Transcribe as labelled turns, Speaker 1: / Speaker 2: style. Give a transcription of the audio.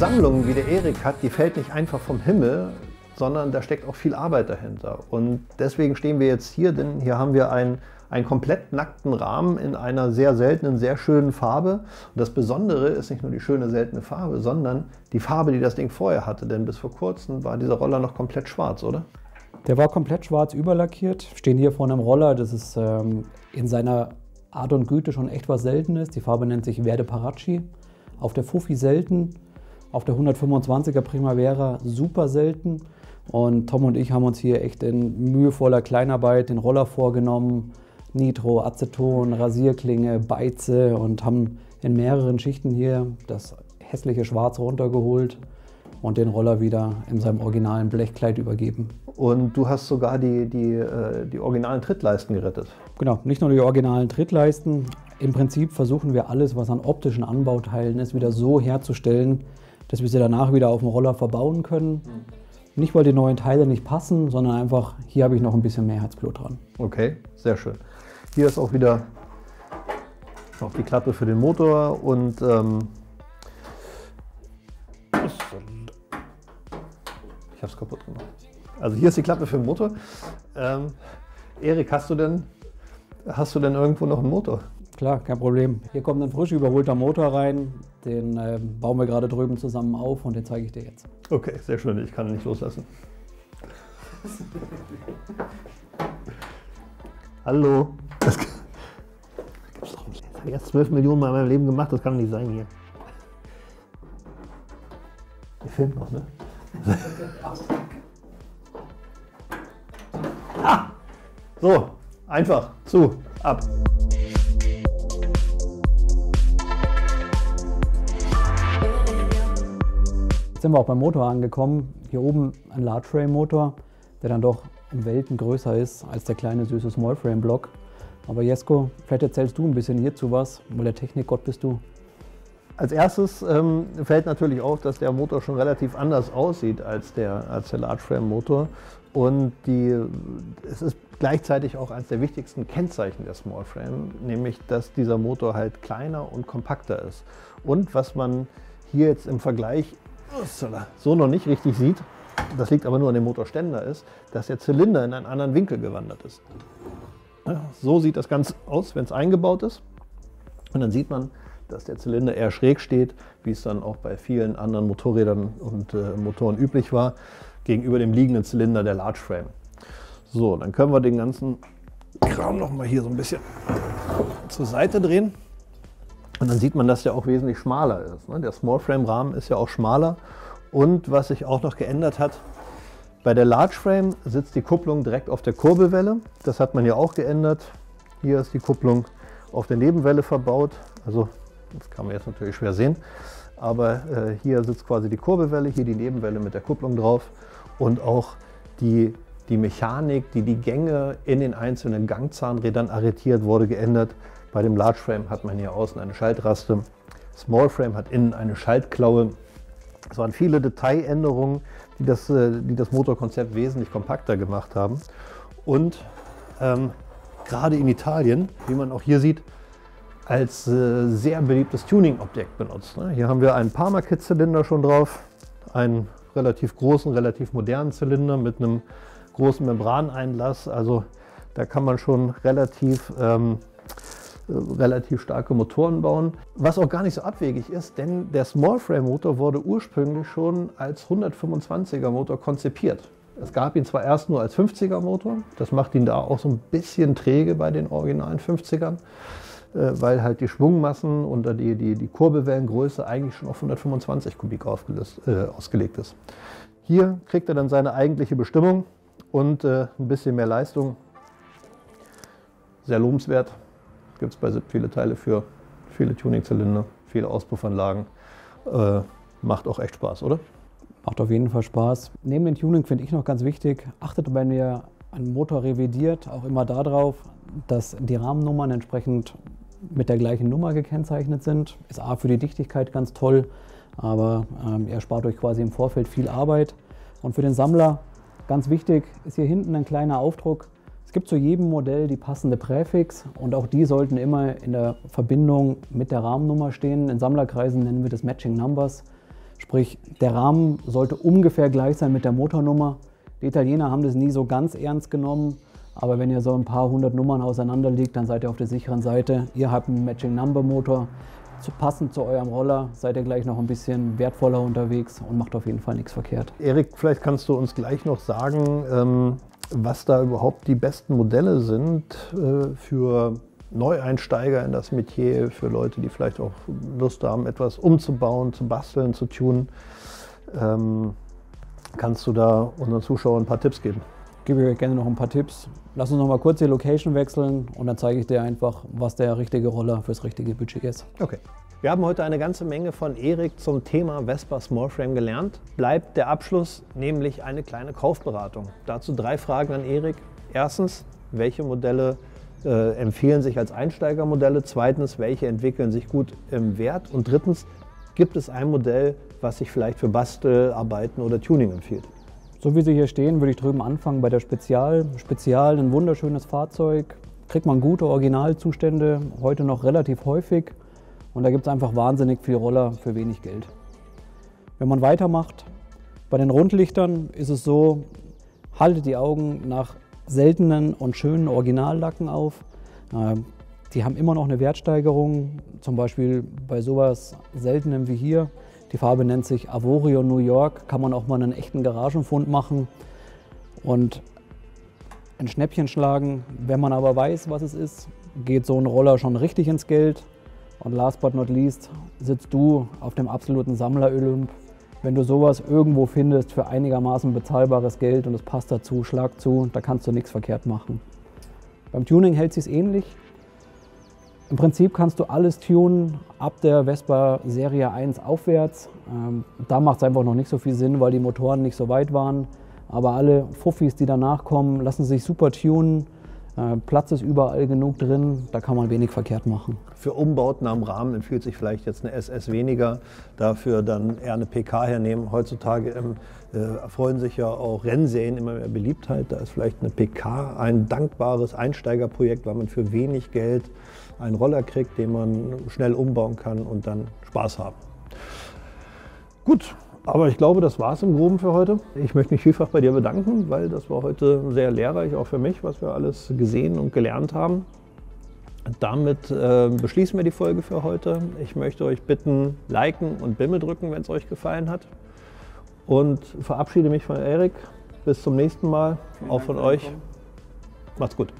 Speaker 1: Sammlung, wie der Erik hat, die fällt nicht einfach vom Himmel, sondern da steckt auch viel Arbeit dahinter. Und deswegen stehen wir jetzt hier, denn hier haben wir einen komplett nackten Rahmen in einer sehr seltenen, sehr schönen Farbe. Und das Besondere ist nicht nur die schöne, seltene Farbe, sondern die Farbe, die das Ding vorher hatte. Denn bis vor kurzem war dieser Roller noch komplett schwarz, oder?
Speaker 2: Der war komplett schwarz überlackiert. Wir stehen hier vor einem Roller, das ist in seiner Art und Güte schon echt was Seltenes. Die Farbe nennt sich Verde Parachi. Auf der Fufi selten, auf der 125er Primavera super selten. Und Tom und ich haben uns hier echt in mühevoller Kleinarbeit den Roller vorgenommen. Nitro, Aceton, Rasierklinge, Beize und haben in mehreren Schichten hier das hässliche Schwarz runtergeholt und den Roller wieder in seinem originalen Blechkleid übergeben.
Speaker 1: Und du hast sogar die originalen Trittleisten gerettet.
Speaker 2: Genau, nicht nur die originalen Trittleisten. Im Prinzip versuchen wir alles, was an optischen Anbauteilen ist, wieder so herzustellen, dass wir sie danach wieder auf dem Roller verbauen können. Nicht, weil die neuen Teile nicht passen, sondern einfach, hier habe ich noch ein bisschen mehr Herzblut dran.
Speaker 1: Okay, sehr schön. Hier ist auch wieder noch die Klappe für den Motor und ich habe es kaputt gemacht. Also hier ist die Klappe für den Motor. Erik, hast du denn irgendwo noch einen Motor?
Speaker 2: Klar, kein Problem. Hier kommt ein frisch überholter Motor rein. Den bauen wir gerade drüben zusammen auf und den zeige ich dir jetzt.
Speaker 1: Okay, sehr schön. Ich kann ihn nicht loslassen. Hallo. Das gibt's doch nicht. Das habe ich erst 12 Millionen Mal in meinem Leben gemacht. Das kann doch nicht sein hier. Ihr filmt noch, ne? Ah! So, einfach, zu, ab.
Speaker 2: Jetzt sind wir auch beim Motor angekommen. Hier oben ein Large Frame Motor, der dann doch um Welten größer ist als der kleine süße Small Frame Block. Aber Jesko, vielleicht erzählst du ein bisschen hierzu was, weil der Technikgott bist du.
Speaker 1: Als erstes fällt natürlich auf, dass der Motor schon relativ anders aussieht als der Large Frame Motor. Und es ist gleichzeitig auch eines der wichtigsten Kennzeichen der Small Frame, nämlich dass dieser Motor halt kleiner und kompakter ist. Und was man hier jetzt im Vergleich so noch nicht richtig sieht, das liegt aber nur an dem Motorständer, ist, dass der Zylinder in einen anderen Winkel gewandert ist. Ja, so sieht das Ganze aus, wenn es eingebaut ist. Und dann sieht man, dass der Zylinder eher schräg steht, wie es dann auch bei vielen anderen Motorrädern und Motoren üblich war, gegenüber dem liegenden Zylinder der Large Frame. So, dann können wir den ganzen Kram noch mal hier so ein bisschen zur Seite drehen. Und dann sieht man, dass der auch wesentlich schmaler ist. Der Small Frame Rahmen ist ja auch schmaler. Und was sich auch noch geändert hat, bei der Large Frame sitzt die Kupplung direkt auf der Kurbelwelle. Das hat man ja auch geändert. Hier ist die Kupplung auf der Nebenwelle verbaut. Also das kann man jetzt natürlich schwer sehen. Aber hier sitzt quasi die Kurbelwelle, hier die Nebenwelle mit der Kupplung drauf. Und auch die Mechanik, die Gänge in den einzelnen Gangzahnrädern arretiert, wurde geändert. Bei dem Large Frame hat man hier außen eine Schaltraste. Small Frame hat innen eine Schaltklaue. Es waren viele Detailänderungen, die das Motorkonzept wesentlich kompakter gemacht haben. Und gerade in Italien, wie man auch hier sieht, als sehr beliebtes Tuning-Objekt benutzt. Hier haben wir einen Parma-Kit-Zylinder schon drauf, einen relativ großen, relativ modernen Zylinder mit einem großen Membraneinlass. Also da kann man schon relativ starke Motoren bauen. Was auch gar nicht so abwegig ist, denn der Small Frame Motor wurde ursprünglich schon als 125er Motor konzipiert. Es gab ihn zwar erst nur als 50er Motor, das macht ihn da auch so ein bisschen träge bei den originalen 50ern, weil halt die Schwungmassen und die Kurbelwellengröße eigentlich schon auf 125 Kubik ausgelegt ist. Hier kriegt er dann seine eigentliche Bestimmung und ein bisschen mehr Leistung. Sehr lobenswert. Gibt es bei SIP viele Teile für, viele Tuning-Zylinder, viele Auspuffanlagen. Macht auch echt Spaß, oder?
Speaker 2: Macht auf jeden Fall Spaß. Neben dem Tuning finde ich noch ganz wichtig, achtet, wenn ihr einen Motor revidiert, auch immer darauf, dass die Rahmennummern entsprechend mit der gleichen Nummer gekennzeichnet sind. Ist A für die Dichtigkeit ganz toll, aber ihr spart euch quasi im Vorfeld viel Arbeit. Und für den Sammler, ganz wichtig, ist hier hinten ein kleiner Aufdruck. Es gibt zu jedem Modell die passende Präfix und auch die sollten immer in der Verbindung mit der Rahmennummer stehen. In Sammlerkreisen nennen wir das Matching Numbers. Sprich, der Rahmen sollte ungefähr gleich sein mit der Motornummer. Die Italiener haben das nie so ganz ernst genommen, aber wenn ihr so ein paar hundert Nummern auseinander liegt, dann seid ihr auf der sicheren Seite. Ihr habt einen Matching Number Motor, passend zu eurem Roller, seid ihr gleich noch ein bisschen wertvoller unterwegs und macht auf jeden Fall nichts verkehrt.
Speaker 1: Erik, vielleicht kannst du uns gleich noch sagen, was da überhaupt die besten Modelle sind für Neueinsteiger in das Metier, für Leute, die vielleicht auch Lust haben, etwas umzubauen, zu basteln, zu tunen. Kannst du da unseren Zuschauern ein paar Tipps geben?
Speaker 2: Ich gebe euch gerne noch ein paar Tipps. Lass uns noch mal kurz die Location wechseln und dann zeige ich dir einfach, was der richtige Roller fürs richtige Budget ist.
Speaker 1: Okay. Wir haben heute eine ganze Menge von Erik zum Thema Vespa Smallframe gelernt. Bleibt der Abschluss, nämlich eine kleine Kaufberatung. Dazu 3 Fragen an Erik. Erstens, welche Modelle empfehlen sich als Einsteigermodelle? Zweitens, welche entwickeln sich gut im Wert? Und drittens, gibt es ein Modell, was sich vielleicht für Bastelarbeiten oder Tuning empfiehlt?
Speaker 2: So wie sie hier stehen, würde ich drüben anfangen bei der Spezial. Spezial, ein wunderschönes Fahrzeug, kriegt man gute Originalzustände, heute noch relativ häufig. Und da gibt es einfach wahnsinnig viel Roller für wenig Geld. Wenn man weitermacht, bei den Rundlichtern ist es so, haltet die Augen nach seltenen und schönen Originallacken auf. Die haben immer noch eine Wertsteigerung, zum Beispiel bei sowas Seltenem wie hier. Die Farbe nennt sich Avorio New York, kann man auch mal einen echten Garagenfund machen und ein Schnäppchen schlagen. Wenn man aber weiß, was es ist, geht so ein Roller schon richtig ins Geld. Und last but not least sitzt du auf dem absoluten Sammler-Olymp. Wenn du sowas irgendwo findest für einigermaßen bezahlbares Geld und es passt dazu, schlag zu, da kannst du nichts verkehrt machen. Beim Tuning hält es sich ähnlich. Im Prinzip kannst du alles tunen ab der Vespa Serie 1 aufwärts. Da macht es einfach noch nicht so viel Sinn, weil die Motoren nicht so weit waren. Aber alle Fuffis, die danach kommen, lassen sich super tunen. Platz ist überall genug drin, da kann man wenig verkehrt machen.
Speaker 1: Für Umbauten am Rahmen empfiehlt sich vielleicht jetzt eine SS weniger, dafür dann eher eine PK hernehmen. Heutzutage erfreuen sich ja auch Rennserien immer mehr Beliebtheit. Da ist vielleicht eine PK ein dankbares Einsteigerprojekt, weil man für wenig Geld einen Roller kriegt, den man schnell umbauen kann und dann Spaß haben. Gut. Aber ich glaube, das war es im Groben für heute. Ich möchte mich vielfach bei dir bedanken, weil das war heute sehr lehrreich, auch für mich, was wir alles gesehen und gelernt haben. Damit beschließen wir die Folge für heute. Ich möchte euch bitten, liken und Bimmel drücken, wenn es euch gefallen hat. Und verabschiede mich von Erik. Bis zum nächsten Mal. Auch von euch. Macht's gut.